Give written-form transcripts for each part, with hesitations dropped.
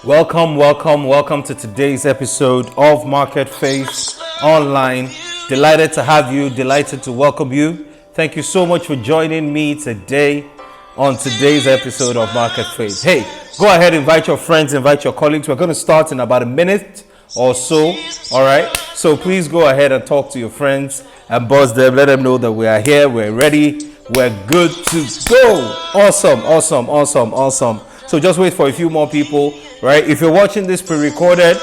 Welcome to today's episode of Marketfaith.Online. Delighted to have you, delighted to welcome you. Thank you so much for joining me today on today's episode of Market Faith. Hey, go ahead, invite your friends, invite your colleagues. We're going to start in about a minute or so, all right? So please go ahead and talk to your friends and buzz them. Let them know that we are here, we're ready, we're good to go. Awesome. So just wait for a few more people, right? If you're watching this pre-recorded,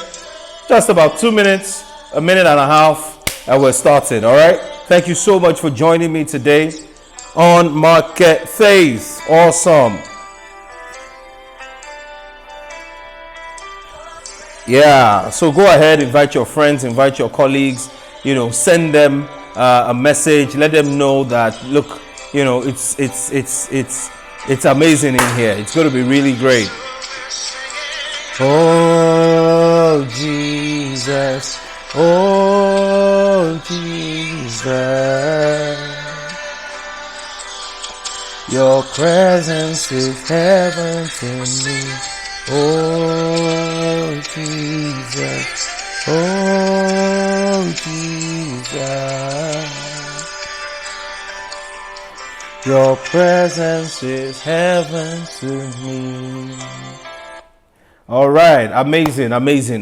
just about 2 minutes, a minute and a half, and we're starting, all right? Thank you so much for joining me today on Market Faith. Awesome. Yeah, so go ahead, invite your friends, invite your colleagues, send them a message, let them know that, look, it's amazing in here. It's going to be really great. Oh, Jesus. Oh, Jesus. Your presence is heaven to me. Oh, Jesus. Oh, Jesus. Your presence is heaven to me. All right, amazing.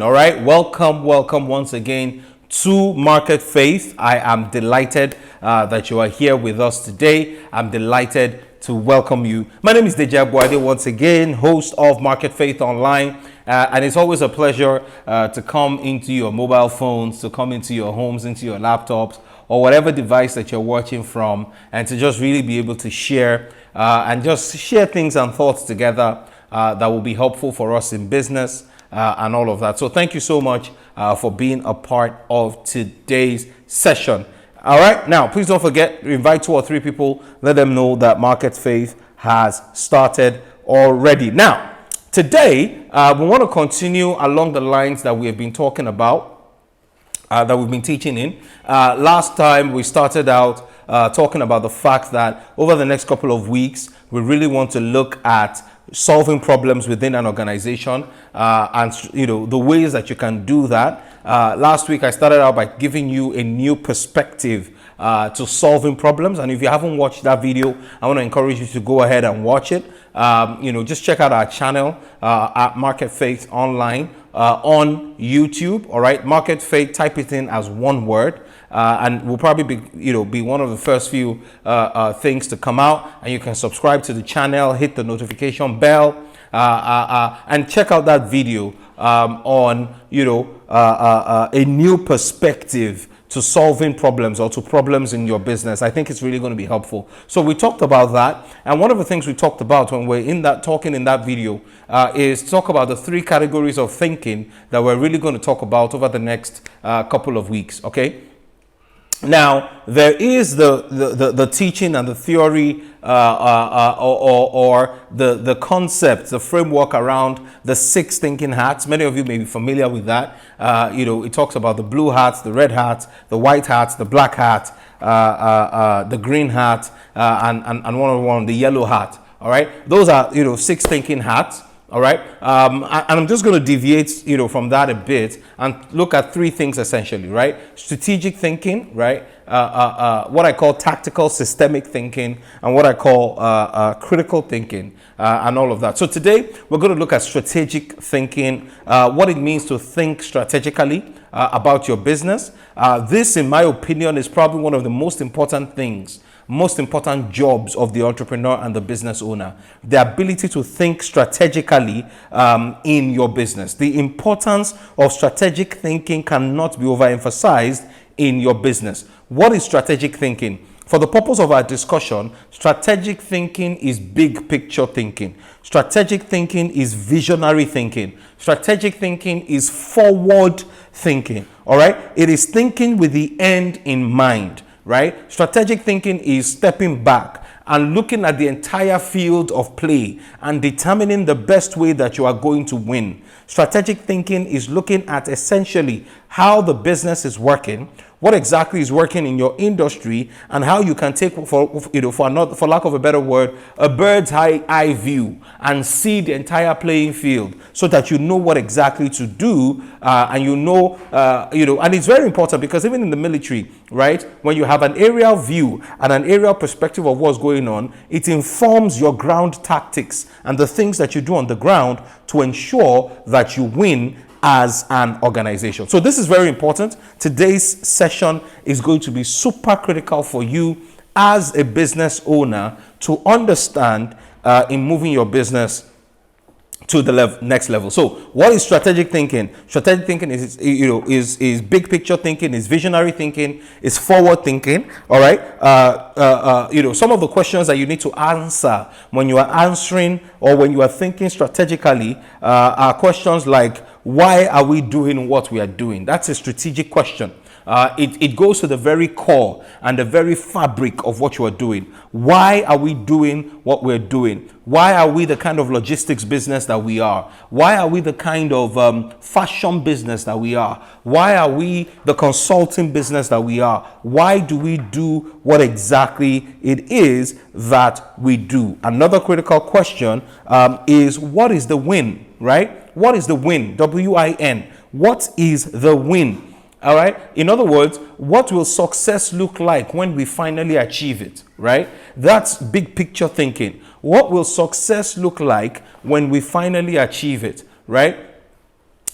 All right, welcome once again to Market Faith. I am delighted that you are here with us today. I'm delighted to welcome you. My name is DEJI AGBOADE, once again, host of Marketfaith.Online. And it's always a pleasure to come into your mobile phones, to come into your homes, into your laptops, or whatever device that you're watching from, and to just really be able to share and just share things and thoughts together that will be helpful for us in business and all of that. So thank you so much for being a part of today's session. All right, now please don't forget to invite 2 or 3 people. Let them know that Market Faith has started already. Now, today we want to continue along the lines that we have been talking about, that we've been teaching in. Last time we started out talking about the fact that over the next couple of weeks, we really want to look at solving problems within an organization and the ways that you can do that. Last week I started out by giving you a new perspective to solving problems, and if you haven't watched that video, I want to encourage you to go ahead and watch it. Just check out our channel at Market Faith Online on YouTube. All right, Market Faith, type it in as one word, and we'll probably be one of the first few things to come out, and you can subscribe to the channel, hit the notification bell, and check out that video on a new perspective to solving problems or to problems in your business. I think it's really going to be helpful. So we talked about that, and one of the things we talked about when we're talking in that video is talk about the 3 categories of thinking that we're really going to talk about over the next couple of weeks. Okay. Now, there is the teaching and the theory or the concept, the framework around the 6 thinking hats. Many of you may be familiar with that. It talks about the blue hats, the red hats, the white hats, the black hat, the green hat, and one, the yellow hat. All right. Those are, 6 thinking hats. All right. And I'm just going to deviate, from that a bit and look at 3 things essentially, right? Strategic thinking, right? What I call tactical systemic thinking, and what I call critical thinking, and all of that. So today we're going to look at strategic thinking, what it means to think strategically about your business. This, in my opinion, is probably one of the most important jobs of the entrepreneur and the business owner. The ability to think strategically in your business. The importance of strategic thinking cannot be overemphasized in your business. What is strategic thinking? For the purpose of our discussion, strategic thinking is big picture thinking. Strategic thinking is visionary thinking. Strategic thinking is forward thinking. All right? It is thinking with the end in mind. Right? Strategic thinking is stepping back and looking at the entire field of play and determining the best way that you are going to win. Strategic thinking is looking at essentially how the business is working, what exactly is working in your industry, and how you can take, for lack of a better word, a bird's eye view and see the entire playing field, so that you know what exactly to do, and and it's very important, because even in the military, right, when you have an aerial view and an aerial perspective of what's going on, it informs your ground tactics and the things that you do on the ground to ensure that you win as an organization. So this is very important. Today's session is going to be super critical for you as a business owner to understand in moving your business to the next level. So what is strategic thinking? Strategic thinking is big picture thinking, is visionary thinking, is forward thinking. All right. Some of the questions that you need to answer when you are answering or when you are thinking strategically are questions like, why are we doing what we are doing? That's a strategic question. It goes to the very core and the very fabric of what you are doing. Why are we doing what we're doing? Why are we the kind of logistics business that we are? Why are we the kind of fashion business that we are? Why are we the consulting business that we are? Why do we do what exactly it is that we do? Another critical question is, what is the win, right? What is the win? W-I-N. What is the win? All right. In other words, what will success look like when we finally achieve it? Right. That's big picture thinking. What will success look like when we finally achieve it? Right.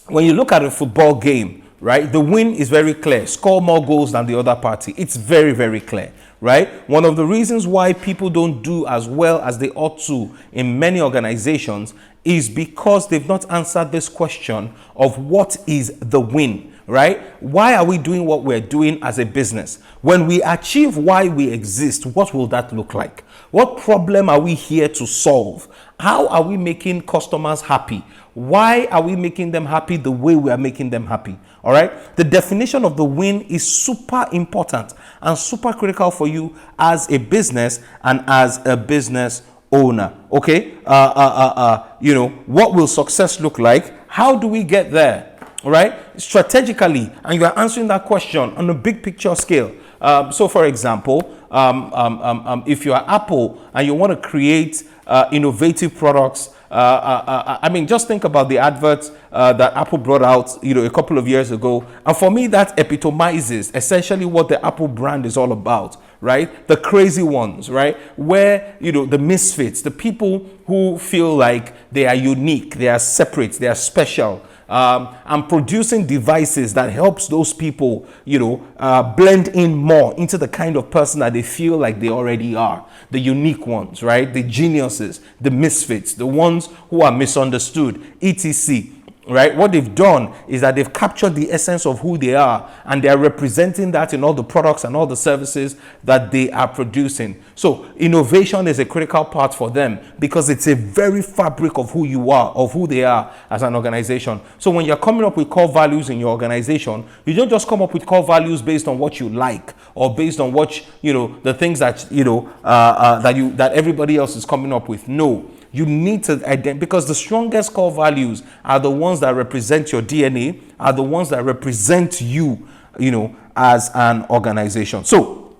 When you look at a football game, right, the win is very clear. Score more goals than the other party. It's very, very clear. Right. One of the reasons why people don't do as well as they ought to in many organizations is because they've not answered this question of what is the win. Right? Why are we doing what we're doing as a business? When we achieve why we exist, what will that look like? What problem are we here to solve? How are we making customers happy? Why are we making them happy the way we are making them happy? All right. The definition of the win is super important and super critical for you as a business and as a business owner. Okay. What will success look like? How do we get there? All right, strategically, and you are answering that question on a big picture scale. So, for example, if you are Apple and you want to create innovative products, just think about the adverts that Apple brought out, a couple of years ago. And for me, that epitomizes essentially what the Apple brand is all about, right? The crazy ones, right? Where, the misfits, the people who feel like they are unique, they are separate, they are special. And producing devices that helps those people, blend in more into the kind of person that they feel like they already are. The unique ones, right? The geniuses, the misfits, the ones who are misunderstood, etc. Right? What they've done is that they've captured the essence of who they are, and they are representing that in all the products and all the services that they are producing. So innovation is a critical part for them because it's a very fabric of who you are, of who they are as an organization. So when you're coming up with core values in your organization, you don't just come up with core values based on what you like or based on what, the things that, that everybody else is coming up with. No. You need to identify, because the strongest core values are the ones that represent your DNA, are the ones that represent you, as an organization. So,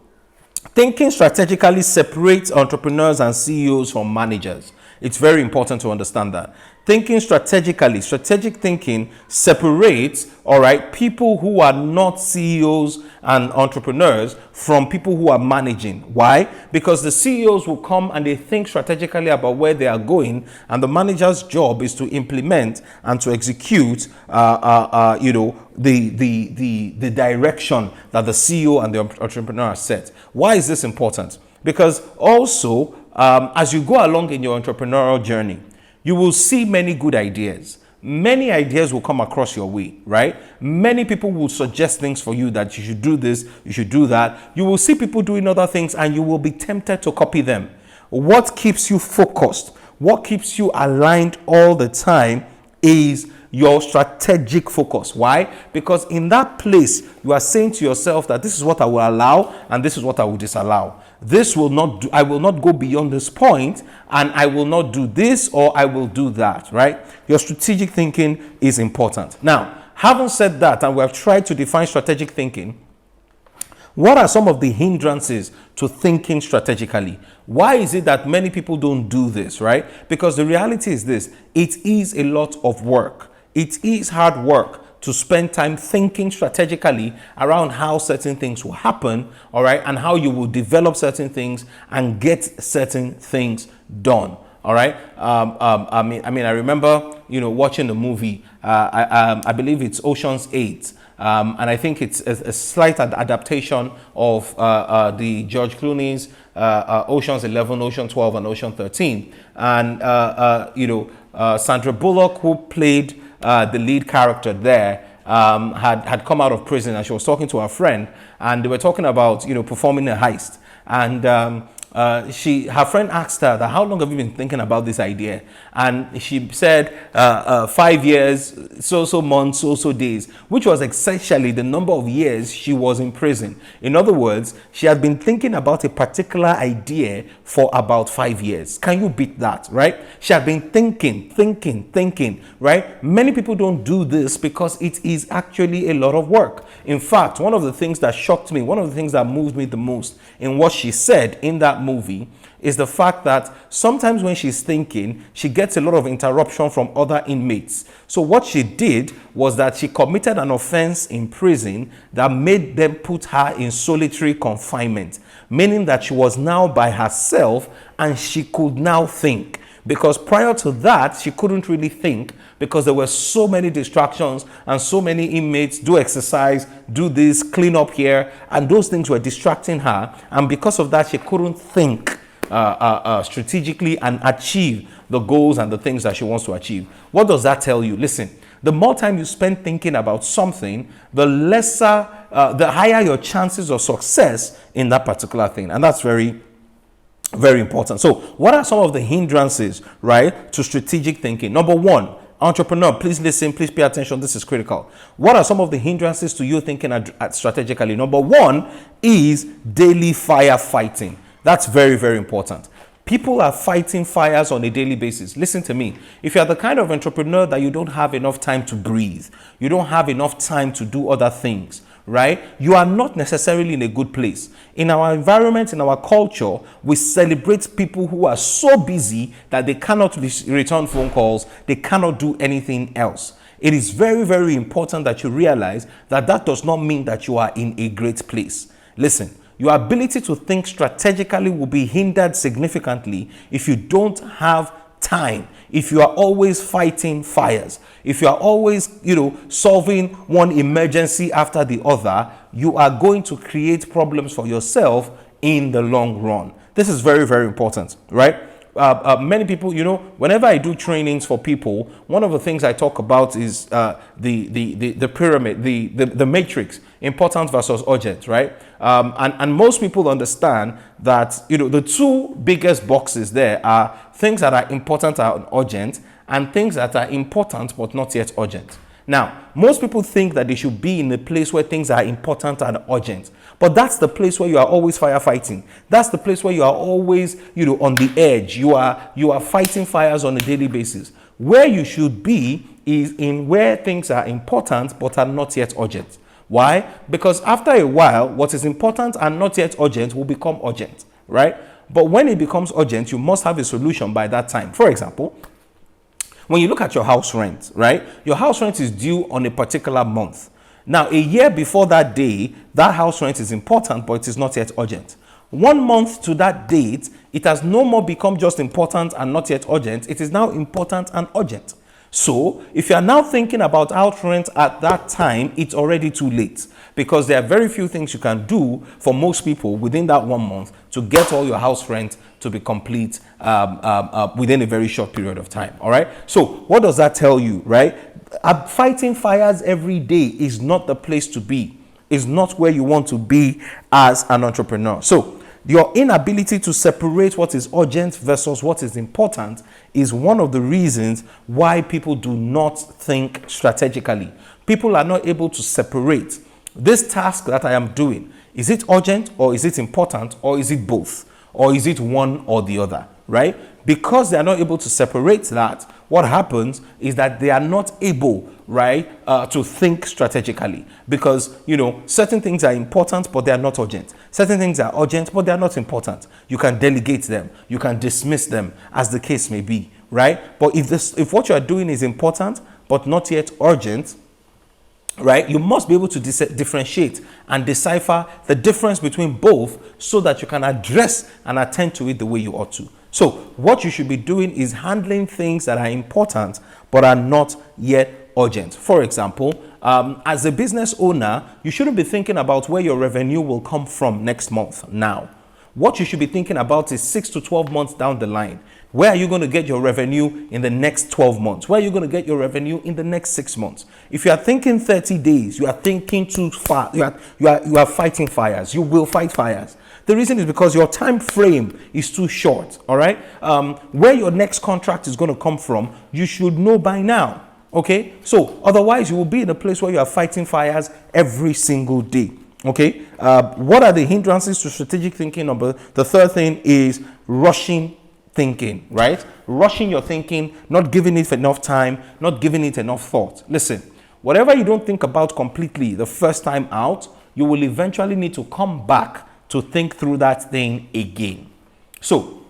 thinking strategically separates entrepreneurs and CEOs from managers. It's very important to understand that. Thinking strategically, strategic thinking separates, people who are not CEOs and entrepreneurs from people who are managing. Why? Because the CEOs will come and they think strategically about where they are going, and the manager's job is to implement and to execute, the direction that the CEO and the entrepreneur set. Why is this important? Because also, as you go along in your entrepreneurial journey, you will see many good ideas. Many ideas will come across your way, right? Many people will suggest things for you that you should do this, you should do that. You will see people doing other things and you will be tempted to copy them. What keeps you focused? What keeps you aligned all the time is your strategic focus. Why? Because in that place, you are saying to yourself that this is what I will allow and this is what I will disallow. This will not do, I will not go beyond this point, and I will not do this or I will do that, right? Your strategic thinking is important. Now, having said that, and we have tried to define strategic thinking, What are some of the hindrances to thinking strategically? Why is it that many people don't do this, right? Because the reality is this: it is a lot of work. It is hard work to spend time thinking strategically around how certain things will happen, all right, and how you will develop certain things and get certain things done. All right. I remember, watching the movie. I believe it's Ocean's 8. And I think it's a slight adaptation of the George Clooney's Ocean's 11, Ocean 12, and Ocean 13. And, Sandra Bullock, who played the lead character there, had come out of prison, and she was talking to her friend, and they were talking about, performing a heist. And her friend asked her that, how long have you been thinking about this idea? And she said 5 years, so months, so days, which was essentially the number of years she was in prison. In other words, she had been thinking about a particular idea for about 5 years. Can you beat that, right? She had been thinking, right? Many people don't do this because it is actually a lot of work. In fact, one of the things that shocked me, one of the things that moved me the most in what she said in that movie is the fact that sometimes when she's thinking, she gets a lot of interruption from other inmates. So what she did was that she committed an offense in prison that made them put her in solitary confinement, meaning that she was now by herself and she could now think. Because prior to that, she couldn't really think because there were so many distractions and so many inmates do exercise, do this, clean up here, and those things were distracting her. And because of that, she couldn't think strategically and achieve the goals and the things that she wants to achieve. What does that tell you? Listen, the more time you spend thinking about something, the higher your chances of success in that particular thing. And that's very important. So what are some of the hindrances, right, to strategic thinking? Number one, entrepreneur, please listen, please pay attention. This is critical. What are some of the hindrances to you thinking strategically? Number one is daily firefighting. That's very important. People are fighting fires on a daily basis. Listen to me. If you're the kind of entrepreneur that you don't have enough time to breathe, you don't have enough time to do other things, right? You are not necessarily in a good place. In our environment, in our culture, we celebrate people who are so busy that they cannot return phone calls, they cannot do anything else. It is very important that you realize that that does not mean that you are in a great place. Listen, your ability to think strategically will be hindered significantly if you don't have time, if you are always fighting fires, if you are always, solving one emergency after the other. You are going to create problems for yourself in the long run. This is very important, right? Many people, whenever I do trainings for people, one of the things I talk about is the pyramid, the matrix, important versus urgent, right? And most people understand that, the two biggest boxes there are things that are important and urgent, and things that are important but not yet urgent. Now, most people think that they should be in a place where things are important and urgent, but that's the place where you are always firefighting. That's the place where you are always, on the edge. You are fighting fires on a daily basis. Where you should be is in where things are important but are not yet urgent. Why? Because after a while, what is important and not yet urgent will become urgent, right? But when it becomes urgent, you must have a solution by that time. For example, when you look at your house rent, right? Your house rent is due on a particular month. Now, a year before that day, that house rent is important, but it is not yet urgent. 1 month to that date, it has no more become just important and not yet urgent. It is now important and urgent. So, if you are now thinking about house rent at that time, it's already too late, because there are very few things you can do for most people within that 1 month to get all your house rent to be complete within a very short period of time. All right. So what does that tell you, right? Fighting fires every day is not the place to be. Is not where you want to be as an entrepreneur. So your inability to separate what is urgent versus what is important is one of the reasons why people do not think strategically. People are not able to separate this task that I am doing. Is it urgent, or is it important, or is it both? Or is it one or the other, right? Because they are not able to separate that, what happens is that they are not able, right, to think strategically, because, certain things are important, but they are not urgent. Certain things are urgent, but they are not important. You can delegate them. You can dismiss them, as the case may be, right? But if what you are doing is important, but not yet urgent, right, you must be able to differentiate and decipher the difference between both, so that you can address and attend to it the way you ought to. So what you should be doing is handling things that are important but are not yet urgent. For example, as a business owner, you shouldn't be thinking about where your revenue will come from next month now. What you should be thinking about is 6 to 12 months down the line. Where are you going to get your revenue in the next 12 months? Where are you going to get your revenue in the next 6 months? If you are thinking 30 days, you are thinking too far. You are fighting fires. You will fight fires. The reason is because your time frame is too short. All right. Where your next contract is going to come from, you should know by now. Okay. So otherwise, you will be in a place where you are fighting fires every single day. Okay. What are the hindrances to strategic thinking? The third thing is rushing thinking, right? Rushing your thinking, not giving it enough time, not giving it enough thought. Listen, whatever you don't think about completely the first time out, you will eventually need to come back to think through that thing again. So,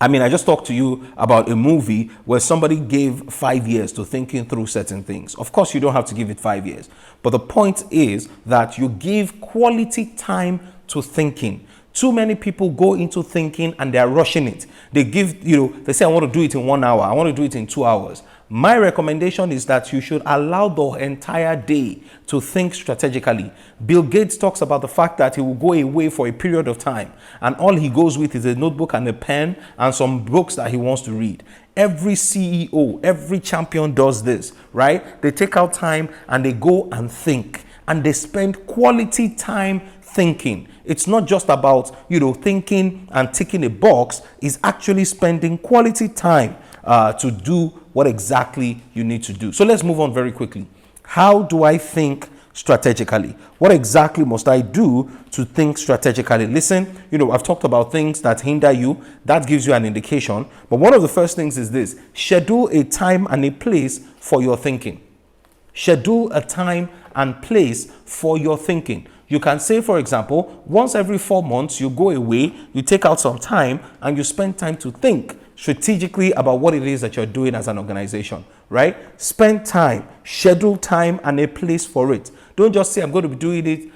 I just talked to you about a movie where somebody gave 5 years to thinking through certain things. Of course, you don't have to give it 5 years. But the point is that you give quality time to thinking. Too many people go into thinking and they are rushing it. They they say, I want to do it in 1 hour. I want to do it in 2 hours. My recommendation is that you should allow the entire day to think strategically. Bill Gates talks about the fact that he will go away for a period of time, and all he goes with is a notebook and a pen and some books that he wants to read. Every CEO, every champion does this, right? They take out time and they go and think, and they spend quality time thinking. It's not just about, thinking and ticking a box. It's actually spending quality time to do what exactly you need to do. So let's move on very quickly. How do I think strategically? What exactly must I do to think strategically? Listen, I've talked about things that hinder you. That gives you an indication. But one of the first things is this: schedule a time and a place for your thinking. Schedule a time and place for your thinking. You can say, for example, once every 4 months, you go away, you take out some time, and you spend time to think strategically about what it is that you're doing as an organization, right? Spend time, schedule time and a place for it. Don't just say, I'm going to be doing it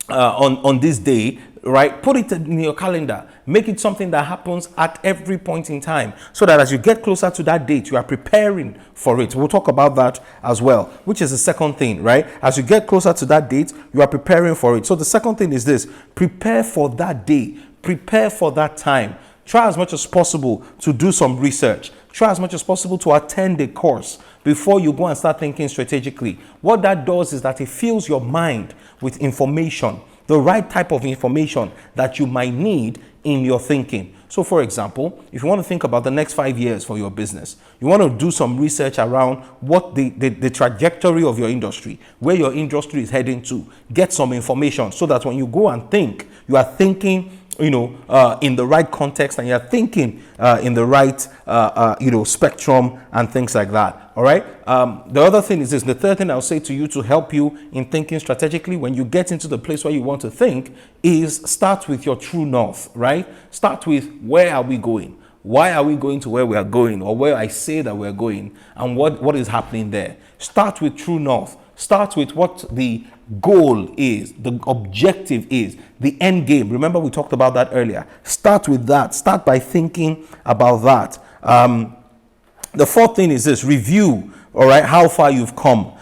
on this day, right? Put it in your calendar. Make it something that happens at every point in time, so that as you get closer to that date, you are preparing for it. We'll talk about that as well, which is the second thing, right? As you get closer to that date, you are preparing for it. So the second thing is this: prepare for that day, prepare for that time. Try as much as possible to do some research. Try as much as possible to attend a course before you go and start thinking strategically. What that does is that it fills your mind with information, the right type of information that you might need in your thinking. So for example, if you want to think about the next 5 years for your business, you want to do some research around what the trajectory of your industry, where your industry is heading to. Get some information so that when you go and think, you are thinking in the right context, and you're thinking in the right, spectrum and things like that. All right. The other thing is this: the third thing I'll say to you to help you in thinking strategically when you get into the place where you want to think is start with your true north, right? Start with, where are we going? Why are we going to where we are going, or where I say that we're going, and what is happening there? Start with true north. Start with what the goal is, the objective is, the end game. Remember, we talked about that earlier. Start with that. Start by thinking about that. The fourth thing is this: review, all right, how far you've come.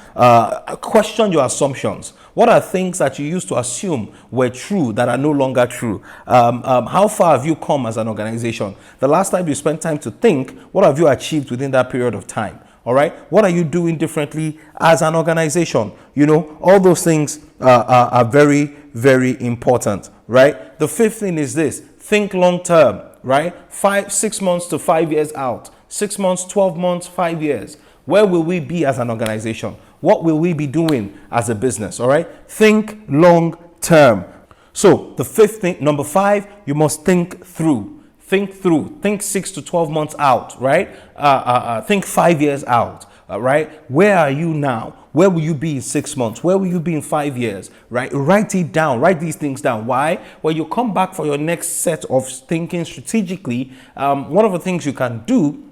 Question your assumptions. What are things that you used to assume were true that are no longer true? How far have you come as an organization? The last time you spent time to think, what have you achieved within that period of time? All right. What are you doing differently as an organization? All those things are very, very important, right? The fifth thing is this: think long term, right? 6 months to 5 years out, 6 months, 12 months, 5 years. Where will we be as an organization? What will we be doing as a business? All right. Think long term. So the fifth thing, number 5, you must think through. Think through, think 6 to 12 months out, right? Think 5 years out, right? Where are you now? Where will you be in 6 months? Where will you be in 5 years, right? Write it down, write these things down. Why? When you come back for your next set of thinking strategically, one of the things you can do,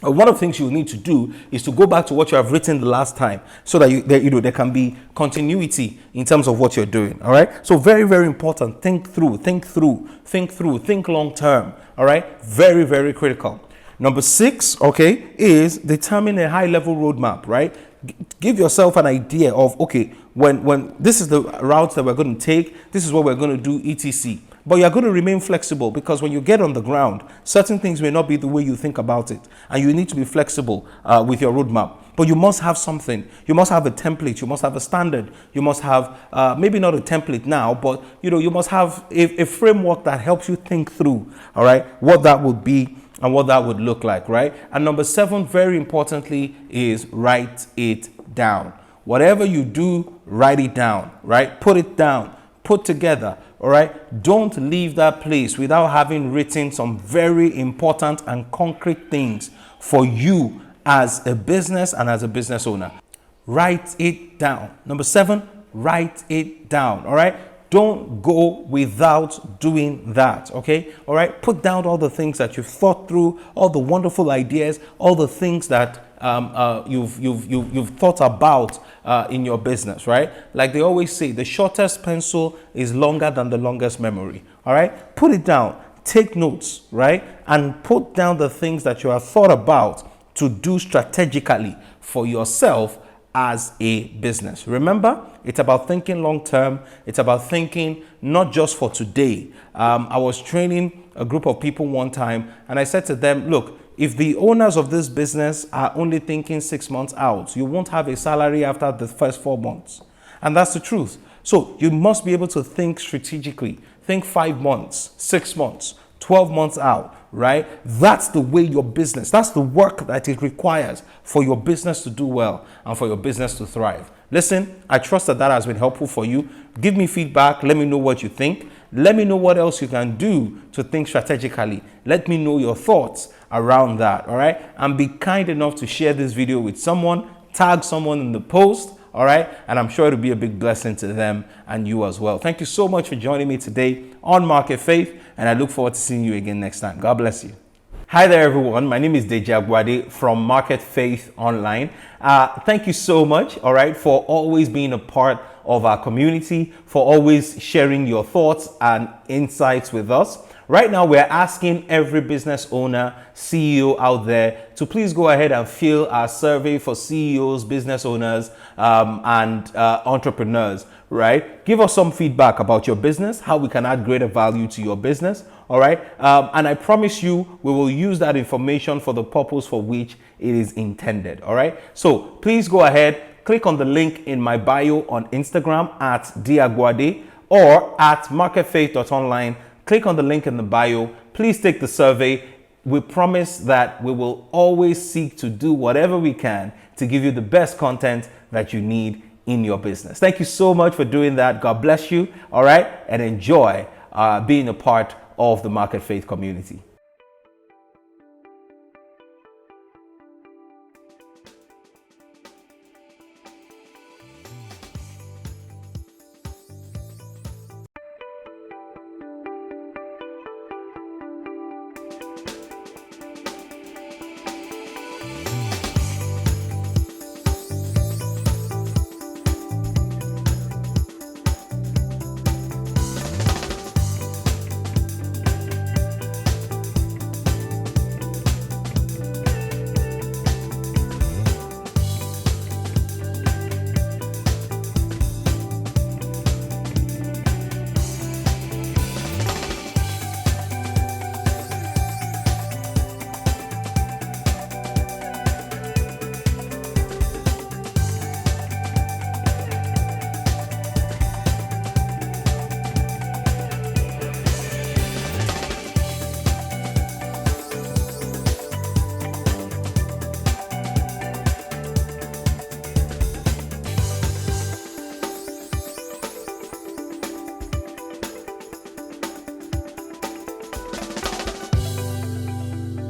one of the things you need to do is to go back to what you have written the last time, so that there can be continuity in terms of what you're doing. All right. So very, very important. Think through, think long term. All right. Very, very critical. Number 6, okay, is determine a high level roadmap, right? Give yourself an idea of, okay, when this is the route that we're going to take, this is what we're going to do, etc. But you're going to remain flexible, because when you get on the ground, certain things may not be the way you think about it. And you need to be flexible with your roadmap. But you must have something. You must have a template. You must have a standard. You must have, maybe not a template now, but you must have a framework that helps you think through, all right, what that would be and what that would look like, right? And number 7, very importantly, is write it down. Whatever you do, write it down, right? Put it down, put together. All right. Don't leave that place without having written some very important and concrete things for you as a business and as a business owner. Write it down. Number 7, write it down. All right. Don't go without doing that. Okay. All right. Put down all the things that you've thought through, all the wonderful ideas, all the things that you've thought about in your business, right? Like they always say, the shortest pencil is longer than the longest memory. All right, put it down, take notes, right, and put down the things that you have thought about to do strategically for yourself as a business. Remember, it's about thinking long term. It's about thinking not just for today. I was training a group of people one time, and I said to them, look, if the owners of this business are only thinking 6 months out, you won't have a salary after the first 4 months. And that's the truth. So you must be able to think strategically. Think 5 months, 6 months, 12 months out, right? That's the way your business, that's the work that it requires for your business to do well and for your business to thrive. Listen, I trust that has been helpful for you. Give me feedback. Let me know what you think. Let me know what else you can do to think strategically. Let me know your thoughts around that, all right? And be kind enough to share this video with someone, tag someone in the post, all right? And I'm sure it'll be a big blessing to them and you as well. Thank you so much for joining me today on Market Faith, and I look forward to seeing you again next time. God bless you. Hi there, everyone. My name is DEJI AGBOADE from Marketfaith.Online. Thank you so much, all right, for always being a part of our community, for always sharing your thoughts and insights with us. Right now, we're asking every business owner, CEO out there to please go ahead and fill our survey for CEOs, business owners, and entrepreneurs, right? Give us some feedback about your business, how we can add greater value to your business, all right? And I promise you, we will use that information for the purpose for which it is intended, all right? So please go ahead, click on the link in my bio on Instagram at DEJI AGBOADE or at Marketfaith.Online. Click on the link in the bio. Please take the survey. We promise that we will always seek to do whatever we can to give you the best content that you need in your business. Thank you so much for doing that. God bless you. All right. And enjoy being a part of the Market Faith community.